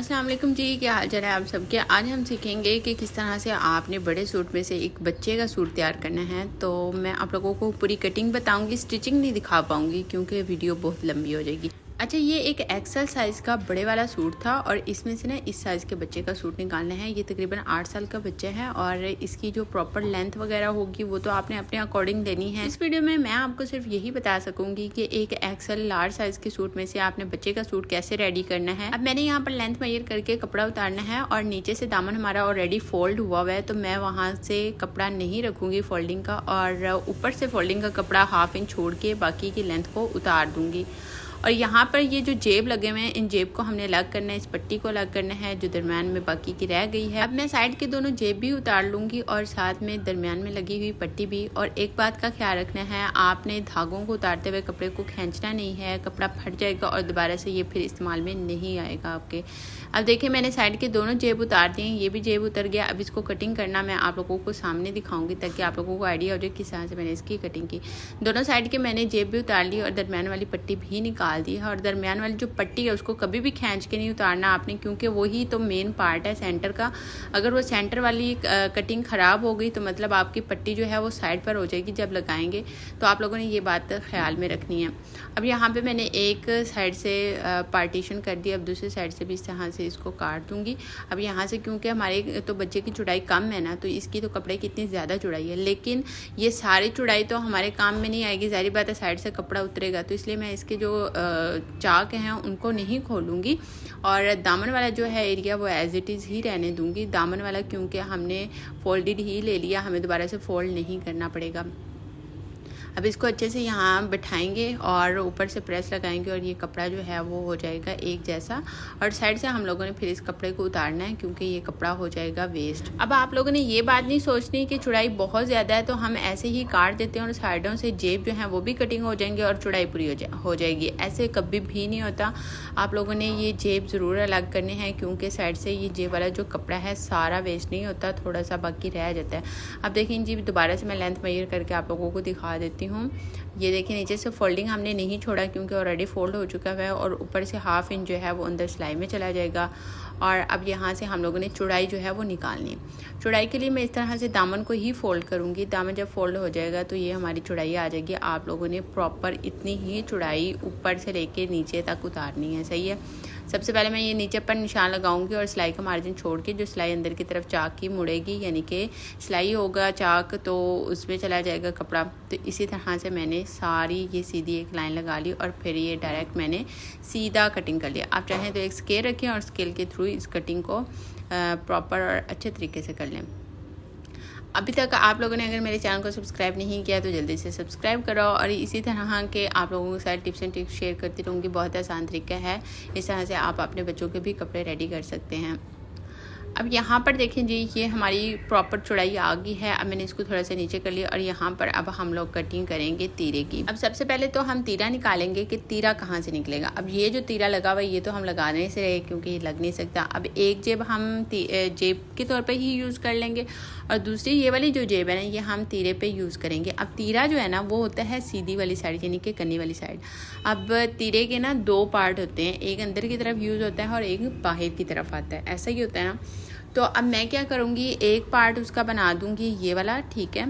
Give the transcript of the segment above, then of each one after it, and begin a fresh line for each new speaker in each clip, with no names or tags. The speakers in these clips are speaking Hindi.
अस्सलाम वालेकुम जी, क्या हाल चाल है आप सबके। आज हम सीखेंगे कि किस तरह से आपने बड़े सूट में से एक बच्चे का सूट तैयार करना है। तो मैं आप लोगों को पूरी कटिंग बताऊंगी, स्टिचिंग नहीं दिखा पाऊंगी क्योंकि वीडियो बहुत लंबी हो जाएगी। अच्छा, ये एक एक्सेल साइज़ का बड़े वाला सूट था और इसमें से ना इस साइज़ के बच्चे का सूट निकालना है। ये तकरीबन 8 साल का बच्चा है और इसकी जो प्रॉपर लेंथ वगैरह होगी वो तो आपने अपने अकॉर्डिंग लेनी है। इस वीडियो में मैं आपको सिर्फ यही बता सकूंगी कि एक एक्सेल लार्ज साइज़ के सूट में से आपने बच्चे का सूट कैसे रेडी करना है। अब मैंने यहाँ पर लेंथ मेजर करके कपड़ा उतारना है और नीचे से दामन हमारा ऑलरेडी फोल्ड हुआ है, तो मैं वहाँ से कपड़ा नहीं रखूँगी फोल्डिंग का और ऊपर से फोल्डिंग का कपड़ा 1/2 इंच छोड़ के बाकी की लेंथ को उतार दूँगी। और यहाँ पर ये जो जेब लगे हुए हैं, इन जेब को हमने अलग करना है, इस पट्टी को अलग करना है जो दरमियान में बाकी की रह गई है। अब मैं साइड के दोनों जेब भी उतार लूँगी और साथ में दरमियान में लगी हुई पट्टी भी। और एक बात का ख्याल रखना है, आपने धागों को उतारते हुए कपड़े को खींचना नहीं है, कपड़ा फट जाएगा और दोबारा से ये फिर इस्तेमाल में नहीं आएगा आपके। अब देखिए, मैंने साइड के दोनों जेब उतार दिए, ये भी जेब उतर गया। अब इसको कटिंग करना मैं आप लोगों को सामने दिखाऊंगी ताकि आप लोगों को आइडिया हो जाए किस तरह से मैंने इसकी कटिंग की। दोनों साइड के मैंने जेब भी उतार ली और दरमियान वाली पट्टी भी निकाल दी है। और दरमियान वाली जो पट्टी है उसको कभी भी खींच के नहीं उतारना आपने, क्योंकि वही तो मेन पार्ट है सेंटर का। अगर वो सेंटर वाली कटिंग ख़राब हो गई तो मतलब आपकी पट्टी जो है वो साइड पर हो जाएगी जब लगाएंगे। तो आप लोगों ने ये बात ख्याल में रखनी है। अब यहाँ पे मैंने एक साइड से पार्टीशन कर दिया, अब दूसरी साइड से भी इस तरह से इसको काट दूंगी। अब यहाँ से क्योंकि हमारे तो बच्चे की चौड़ाई कम है ना, तो इसकी तो कपड़े की इतनी ज़्यादा चौड़ाई है, लेकिन ये सारी चौड़ाई तो हमारे काम में नहीं आएगी, ज़ाहिर बात है साइड से कपड़ा उतरेगा। तो इसलिए मैं इसके जो चाक हैं उनको नहीं खोलूँगी और दामन वाला जो है एरिया वो एज इट इज़ ही रहने दूँगी। दामन वाला क्योंकि हमने फोल्डेड ही ले लिया, हमें दोबारा से फोल्ड नहीं करना पड़ेगा। अब इसको अच्छे से यहाँ बिठाएंगे और ऊपर से प्रेस लगाएंगे और ये कपड़ा जो है वो हो जाएगा एक जैसा। और साइड से हम लोगों ने फिर इस कपड़े को उतारना है क्योंकि ये कपड़ा हो जाएगा वेस्ट। अब आप लोगों ने ये बात नहीं सोचनी कि चौड़ाई बहुत ज़्यादा है तो हम ऐसे ही काट देते हैं और साइडों से जेब जो है वो भी कटिंग हो जाएंगे और चौड़ाई पूरी हो जाएगी। ऐसे कभी भी नहीं होता। आप लोगों ने ये जेब ज़रूर अलग करने हैं क्योंकि साइड से ये जेब वाला जो कपड़ा है सारा वेस्ट नहीं होता, थोड़ा सा बाकी रह जाता है। अब देखिए जी, दोबारा से मैं लेंथ मेजर करके आप लोगों को दिखा देती हूँ। ये देखिए, नीचे से फोल्डिंग हमने नहीं छोड़ा क्योंकि ऑलरेडी फोल्ड हो चुका है और ऊपर से 1/2 इंच जो है वो अंदर सिलाई में चला जाएगा। और अब यहाँ से हम लोगों ने चौड़ाई जो है वो निकालनी है। चौड़ाई के लिए मैं इस तरह से दामन को ही फोल्ड करूँगी। दामन जब फोल्ड हो जाएगा तो ये हमारी चौड़ाई आ जाएगी। आप लोगों ने प्रॉपर इतनी ही चौड़ाई ऊपर से लेके नीचे तक उतारनी है, सही है। सबसे पहले मैं ये नीचे पर निशान लगाऊंगी और सिलाई का मार्जिन छोड़ के जो सिलाई अंदर की तरफ चाक की मुड़ेगी, यानी कि सिलाई होगा चाक तो उसमें चला जाएगा कपड़ा। तो इसी तरह से मैंने सारी ये सीधी एक लाइन लगा ली और फिर ये डायरेक्ट मैंने सीधा कटिंग कर लिया। आप चाहें तो एक स्केल रखें और स्केल के थ्रू इस कटिंग को प्रॉपर और अच्छे तरीके से कर लें। अभी तक आप लोगों ने अगर मेरे चैनल को सब्सक्राइब नहीं किया तो जल्दी से सब्सक्राइब करो और इसी तरह के आप लोगों के साथ टिप्स एंड ट्रिक्स शेयर करती रहूँगी। बहुत आसान तरीका है, इस तरह से आप अपने बच्चों के भी कपड़े रेडी कर सकते हैं। अब यहाँ पर देखें जी, ये हमारी प्रॉपर चौड़ाई आ गई है। अब मैंने इसको थोड़ा सा नीचे कर लिया और यहाँ पर अब हम लोग कटिंग करेंगे तीरे की। अब सबसे पहले तो हम तीरा निकालेंगे कि तीरा कहाँ से निकलेगा। अब ये जो तीरा लगा हुआ है ये तो हम लगाने से रहे क्योंकि ये लग नहीं सकता। अब एक जेब हम जेब के तौर पर ही यूज़ कर लेंगे और दूसरी ये वाली जो जेब है ना, ये हम तीरे पे यूज़ करेंगे। अब तीरा जो है ना वो होता है सीधी वाली साइड, यानी कि कन्नी वाली साइड। अब तीरे के ना 2 पार्ट होते हैं, एक अंदर की तरफ यूज़ होता है और एक बाहर की तरफ आता है, ऐसा ही होता है ना। तो अब मैं क्या करूँगी, एक पार्ट उसका बना दूँगी ये वाला, ठीक है,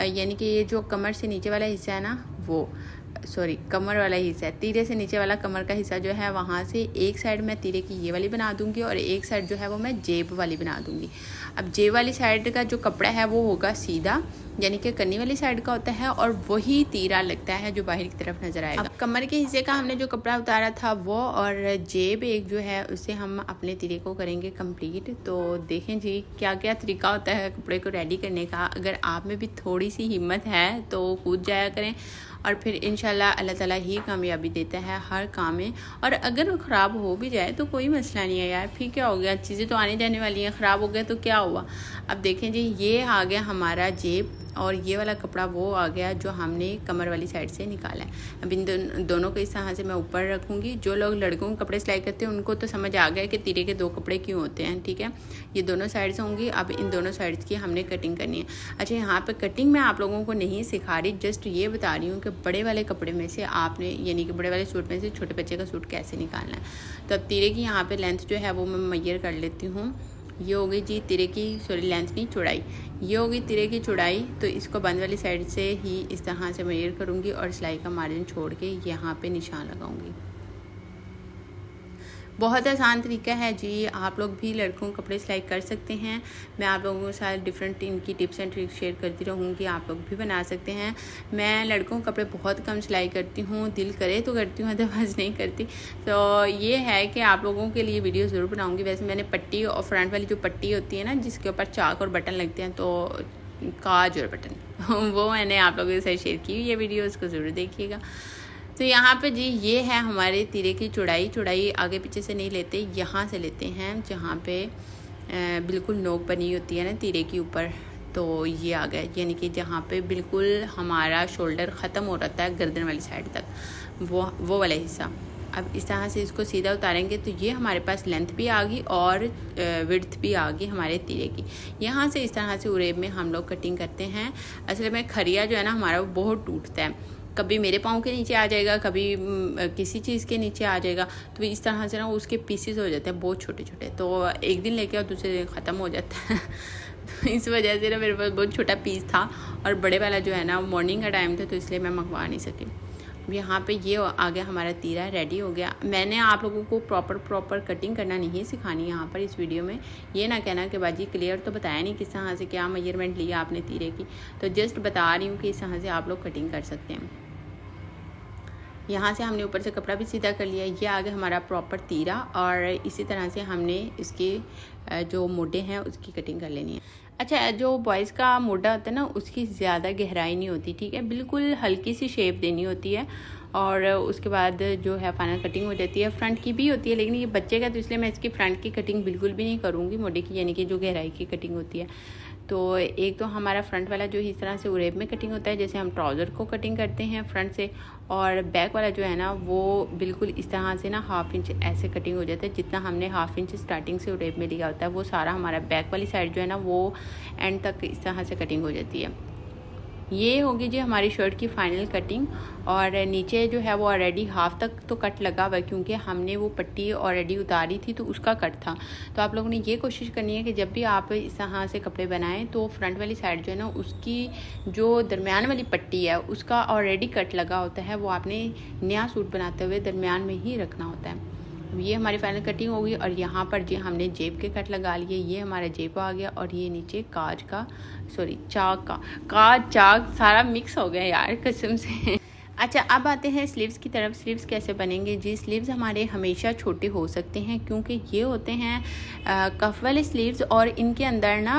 यानी कि ये जो कमर से नीचे वाला हिस्सा है ना, वो कमर वाला हिस्सा है, तीरे से नीचे वाला कमर का हिस्सा जो है वहाँ से एक साइड मैं तीरे की ये वाली बना दूँगी और एक साइड जो है वो मैं जेब वाली बना दूँगी। अब जेब वाली साइड का जो कपड़ा है वो होगा सीधा, यानी कि कन्नी वाली साइड का होता है और वही तीरा लगता है जो बाहर की तरफ नजर आएगा। अब कमर के हिस्से का हमने जो कपड़ा उतारा था वो और जेब एक जो है उससे हम अपने तीरे को करेंगे कंप्लीट। तो देखें जी क्या क्या तरीका होता है कपड़े को रेडी करने का। अगर आप में भी थोड़ी सी हिम्मत है तो कूद जाया करें और फिर इंशाल्लाह अल्लाह ताला ही कामयाबी देता है हर काम में। और अगर वो ख़राब हो भी जाए तो कोई मसला नहीं है यार, फिर क्या हो गया, चीज़ें तो आने जाने वाली हैं, ख़राब हो गया तो क्या हुआ। अब देखें जी, ये आ गया हमारा जेब और ये वाला कपड़ा वो आ गया जो हमने कमर वाली साइड से निकाला है। अब इन दोनों को इस तरह से मैं ऊपर रखूँगी। जो लोग लड़कों के कपड़े सिलाई करते हैं उनको तो समझ आ गया कि तीरे के 2 कपड़े क्यों होते हैं, ठीक है। ये दोनों साइड्स होंगी। अब इन दोनों साइड्स की हमने कटिंग करनी है। अच्छा, यहाँ पर कटिंग मैं आप लोगों को नहीं सिखा रही, जस्ट ये बता रही हूँ कि बड़े वाले कपड़े में से आपने, यानी कि बड़े वाले सूट में से छोटे बच्चे का सूट कैसे निकालना है। तो अब तीरे की यहाँ पर लेंथ जो है वो मैं मेजर कर लेती हूँ। ये होगी जी तिरे की, सॉरी लेंथ नहीं, चौड़ाई। ये होगी तिरे की चौड़ाई। तो इसको बंद वाली साइड से ही इस तरह से मेजर करूँगी और सिलाई का मार्जिन छोड़ के यहाँ पे निशान लगाऊंगी। बहुत आसान तरीका है जी, आप लोग भी लड़कों के कपड़े सिलाई कर सकते हैं। मैं आप लोगों के साथ डिफरेंट इनकी टिप्स एंड ट्रिक्स शेयर करती रहूँगी, आप लोग भी बना सकते हैं। मैं लड़कों के कपड़े बहुत कम सिलाई करती हूँ, दिल करे तो करती हूँ, अदरवाइज़ नहीं करती। तो ये है कि आप लोगों के लिए वीडियो ज़रूर बनाऊँगी। वैसे मैंने पट्टी और फ्रंट वाली जो पट्टी होती है ना, जिसके ऊपर चाक और बटन लगते हैं, तो काज और बटन वो मैंने आप लोगों के साथ शेयर की हुई है वीडियो, उसको ज़रूर देखिएगा। तो यहाँ पे जी ये है हमारे तीरे की चौड़ाई आगे पीछे से नहीं लेते, यहाँ से लेते हैं जहाँ पे बिल्कुल नोक बनी होती है ना तीरे के ऊपर। तो ये आ गया, यानी कि जहाँ पे बिल्कुल हमारा शोल्डर ख़त्म हो रहा है गर्दन वाली साइड तक, वो वाला हिस्सा। अब इस तरह से इसको सीधा उतारेंगे तो ये हमारे पास लेंथ भी आ गई और विड्थ भी आ गई हमारे तीरे की। यहाँ से इस तरह से उरेब में हम लोग कटिंग करते हैं। असल में खरिया जो है ना हमारा, वो बहुत टूटता है, कभी मेरे पाँव के नीचे आ जाएगा, कभी किसी चीज़ के नीचे आ जाएगा। तो इस तरह से ना उसके पीसेस हो जाते हैं बहुत छोटे छोटे, तो एक दिन लेके और दूसरे दिन ख़त्म हो जाता है। तो इस वजह से ना मेरे पास बहुत छोटा पीस था और बड़े वाला जो है ना मॉर्निंग का टाइम था, तो इसलिए मैं मंगवा नहीं सकी। यहाँ पे ये आ गया हमारा तीरा रेडी हो गया। मैंने आप लोगों को प्रॉपर कटिंग करना नहीं सिखानी यहाँ पर इस वीडियो में। ये ना कहना कि बाजी क्लियर तो बताया नहीं किस तरह से क्या मेजरमेंट लिया आपने तीरे की, तो जस्ट बता रही हूँ कि इस तरह से आप लोग कटिंग कर सकते हैं। यहाँ से हमने ऊपर से कपड़ा भी सीधा कर लिया। ये आ गया हमारा प्रॉपर तीरा और इसी तरह से हमने इसके जो मोढे हैं उसकी कटिंग कर लेनी है। अच्छा, जो बॉयज़ का मोढा होता है ना, उसकी ज़्यादा गहराई नहीं होती, ठीक है, बिल्कुल हल्की सी शेप देनी होती है और उसके बाद जो है फाइनल कटिंग हो जाती है। फ्रंट की भी होती है, लेकिन ये बच्चे का तो इसलिए मैं इसकी फ्रंट की कटिंग बिल्कुल भी नहीं करूँगी मोढे की, यानी कि जो गहराई की कटिंग होती है। तो एक तो हमारा फ्रंट वाला जो इस तरह से उरेब में कटिंग होता है, जैसे हम ट्राउज़र को कटिंग करते हैं फ्रंट से, और बैक वाला जो है ना वो बिल्कुल इस तरह से ना 1/2 इंच ऐसे कटिंग हो जाता है। जितना हमने 1/2 इंच स्टार्टिंग से उरेब में लिया होता है, वो सारा हमारा बैक वाली साइड जो है ना वो एंड तक इस तरह से कटिंग हो जाती है। ये होगी जी हमारी शर्ट की फाइनल कटिंग। और नीचे जो है वो ऑलरेडी हाफ तक तो कट लगा हुआ है, क्योंकि हमने वो पट्टी ऑलरेडी उतारी थी तो उसका कट था। तो आप लोगों ने ये कोशिश करनी है कि जब भी आप इस तरह से कपड़े बनाएं तो फ्रंट वाली साइड जो है ना उसकी जो दरमियान वाली पट्टी है उसका ऑलरेडी कट लगा होता है, वो आपने नया सूट बनाते हुए दरमियान में ही रखना होता है। ये हमारी फाइनल कटिंग होगी और यहाँ पर जी हमने जेब के कट लगा लिए। ये हमारा जेब आ गया और ये नीचे काज का, सॉरी चाक का, काज चाक सारा मिक्स हो गया यार कसम से। अच्छा, अब आते हैं स्लीव्स की तरफ। स्लीव्स कैसे बनेंगे जी? स्लीव्स हमारे हमेशा छोटे हो सकते हैं क्योंकि ये होते हैं कफ वाले स्लीव्स और इनके अंदर ना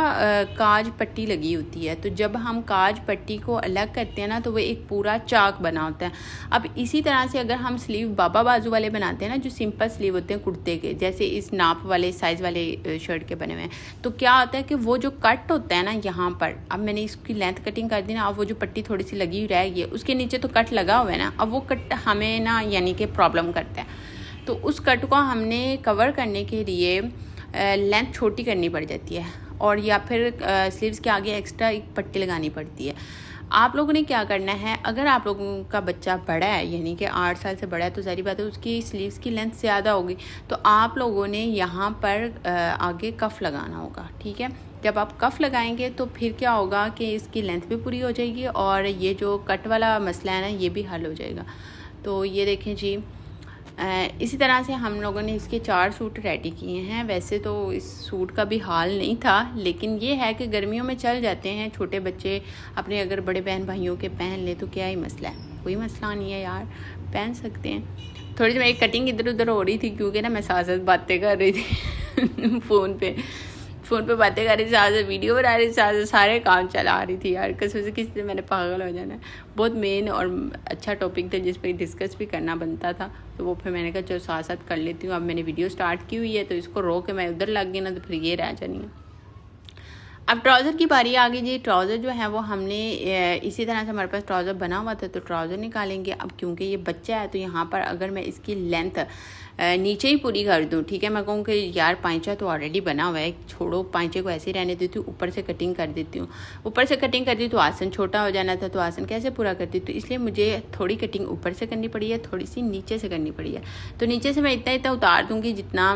काज पट्टी लगी होती है। तो जब हम काज पट्टी को अलग करते हैं ना तो वो एक पूरा चाक बना होता है। अब इसी तरह से अगर हम स्लीव बाबा बाजू वाले बनाते हैं ना, जो सिंपल स्लीव होते हैं कुर्ते के, जैसे इस नाप वाले साइज़ वाले शर्ट के बने हुए हैं, तो क्या होता है कि वो जो कट होता है ना यहाँ पर, अब मैंने इसकी लेंथ कटिंग कर दी ना, अब वो जो पट्टी थोड़ी सी लगी रह गई है उसके नीचे तो कट लगा हुआ है ना, अब वो कट हमें ना यानी कि प्रॉब्लम करता है। तो उस कट को हमने कवर करने के लिए लेंथ छोटी करनी पड़ जाती है और या फिर स्लीव्स के आगे एक्स्ट्रा एक पट्टी लगानी पड़ती है। आप लोगों ने क्या करना है, अगर आप लोगों का बच्चा बड़ा है यानी कि 8 साल से बड़ा है तो सारी बात है उसकी स्लीव्स की लेंथ ज़्यादा होगी, तो आप लोगों ने यहाँ पर आगे कफ लगाना होगा, ठीक है। जब आप कफ लगाएंगे तो फिर क्या होगा कि इसकी लेंथ भी पूरी हो जाएगी और ये जो कट वाला मसला है ना ये भी हल हो जाएगा। तो ये देखें जी, इसी तरह से हम लोगों ने इसके 4 सूट रेडी किए हैं। वैसे तो इस सूट का भी हाल नहीं था, लेकिन ये है कि गर्मियों में चल जाते हैं। छोटे बच्चे अपने अगर बड़े बहन भाइयों के पहन ले तो क्या ही मसला है, कोई मसला नहीं है यार, पहन सकते हैं। थोड़ी सी मेरी कटिंग इधर उधर हो रही थी क्योंकि ना मैं साथ साथ बातें कर रही थी फ़ोन पे बातें कर रही थी, साथ वीडियो बना रही थी, साथ सारे काम चला रही थी यार कसम से, किसी से मैंने पागल हो जाना है। बहुत मेन और अच्छा टॉपिक था जिस पर डिस्कस भी करना बनता था, तो वो फिर मैंने कहा चलो साथ साथ कर लेती हूँ। अब मैंने वीडियो स्टार्ट की हुई है तो इसको रोक के मैं उधर लग गई ना तो फिर ये रह जानी है। अब ट्राउज़र की बारी आ गई जी। ट्राउज़र जो है वो हमने इसी तरह से हमारे पास ट्राउज़र बना हुआ था तो ट्राउज़र निकालेंगे। अब क्योंकि ये बच्चा है तो यहाँ पर अगर मैं इसकी लेंथ नीचे ही पूरी कर दूँ, ठीक है, मैं कहूँ कि यार पाइचा तो ऑलरेडी बना हुआ है, छोड़ो पाइचे को ऐसे ही रहने देती हूँ, ऊपर से कटिंग कर देती हूँ। ऊपर से कटिंग कर दी तो आसन छोटा हो जाना था, तो आसन कैसे पूरा करती, तो इसलिए मुझे थोड़ी कटिंग ऊपर से करनी पड़ी है, थोड़ी सी नीचे से करनी पड़ी है। तो नीचे से मैं इतना इतना उतार दूँगी जितना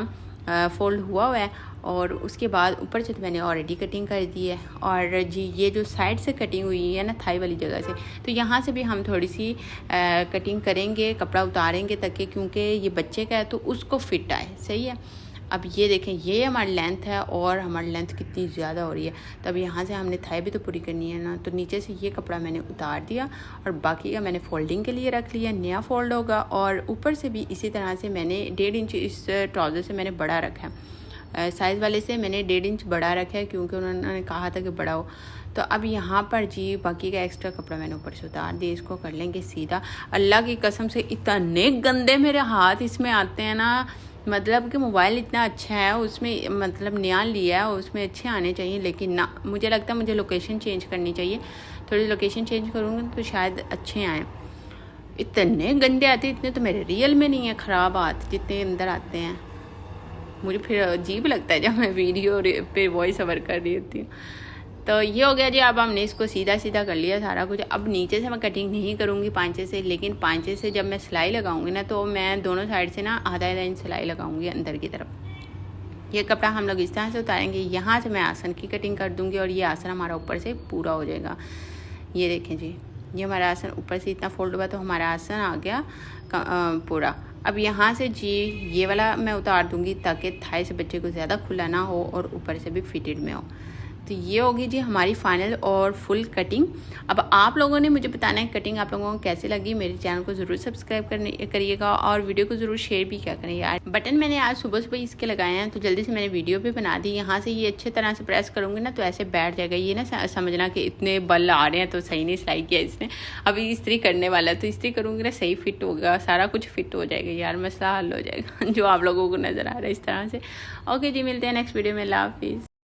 फोल्ड हुआ है, और उसके बाद ऊपर से तो मैंने ऑलरेडी कटिंग कर दी है। और जी ये जो साइड से कटिंग हुई है ना थाई वाली जगह से, तो यहाँ से भी हम थोड़ी सी कटिंग करेंगे, कपड़ा उतारेंगे ताकि क्योंकि ये बच्चे का है तो उसको फिट आए। सही है। अब ये देखें ये हमारी लेंथ है और हमारी लेंथ कितनी ज़्यादा हो रही है, तो अब यहाँ से हमने थाई भी तो पूरी करनी है ना। तो नीचे से ये कपड़ा मैंने उतार दिया और बाकी का मैंने फोल्डिंग के लिए रख लिया, नया फोल्ड होगा। और ऊपर से भी इसी तरह से मैंने 1.5 इंच इस ट्राउज़र से मैंने बड़ा रखा है, साइज़ वाले से मैंने 1.5 इंच बड़ा रखा है क्योंकि उन्होंने कहा था कि बड़ा हो। तो अब यहाँ पर जी बाकी का एक्स्ट्रा कपड़ा मैंने ऊपर से उतार दिया, इसको कर लेंगे सीधा। अल्लाह की कसम से इतने गंदे मेरे हाथ इसमें आते हैं ना, मतलब कि मोबाइल इतना अच्छा है, उसमें मतलब नया लिया है, उसमें अच्छे आने चाहिए, लेकिन ना, मुझे लगता है मुझे लोकेशन चेंज करनी चाहिए। थोड़ी लोकेशन चेंज करूँगी तो शायद अच्छे आएँ। इतने गंदे आते, इतने तो मेरे रियल में नहीं है ख़राब हाथ जितने अंदर आते हैं। मुझे फिर अजीब लगता है जब मैं वीडियो पे वॉइस ओवर कर रही होती हूँ। तो ये हो गया जी। अब हमने इसको सीधा सीधा कर लिया सारा कुछ। अब नीचे से मैं कटिंग नहीं करूँगी पांचे से, लेकिन पांचे से जब मैं सिलाई लगाऊंगी ना तो मैं दोनों साइड से ना आधा आधा इंच सिलाई लगाऊंगी अंदर की तरफ। ये कपड़ा हम लोग इस तरह से उतारेंगे, यहाँ से मैं आसन की कटिंग कर दूँगी और ये आसन हमारा ऊपर से पूरा हो जाएगा। ये देखें जी, ये हमारा आसन ऊपर से इतना फोल्ड हुआ तो हमारा आसन आ गया पूरा। अब यहाँ से जी ये वाला मैं उतार दूँगी ताकि थाई से बच्चे को ज़्यादा खुला ना हो और ऊपर से भी फिटेड में हो। तो ये होगी जी हमारी फाइनल और फुल कटिंग। अब आप लोगों ने मुझे बताना है कटिंग आप लोगों को कैसे लगी। मेरे चैनल को ज़रूर सब्सक्राइब करिएगा और वीडियो को ज़रूर शेयर भी क्या करें यार। बटन मैंने आज सुबह सुबह इसके लगाए हैं तो जल्दी से मैंने वीडियो भी बना दी। यहाँ से ये अच्छे तरह से प्रेस करूँगी ना तो ऐसे बैठ जाएगा। ये ना समझना कि इतने बल आ रहे हैं तो सही नहीं सिलाई किया इसने, अभी इस्त्री करने वाला है तो इस्त्री करूँगी ना सही फिट होगा, सारा कुछ फिट हो जाएगा यार, मसला हल हो जाएगा जो आप लोगों को नज़र आ रहा है इस तरह से। ओके जी, मिलते हैं नेक्स्ट वीडियो में। अल्लाह हाफिज़।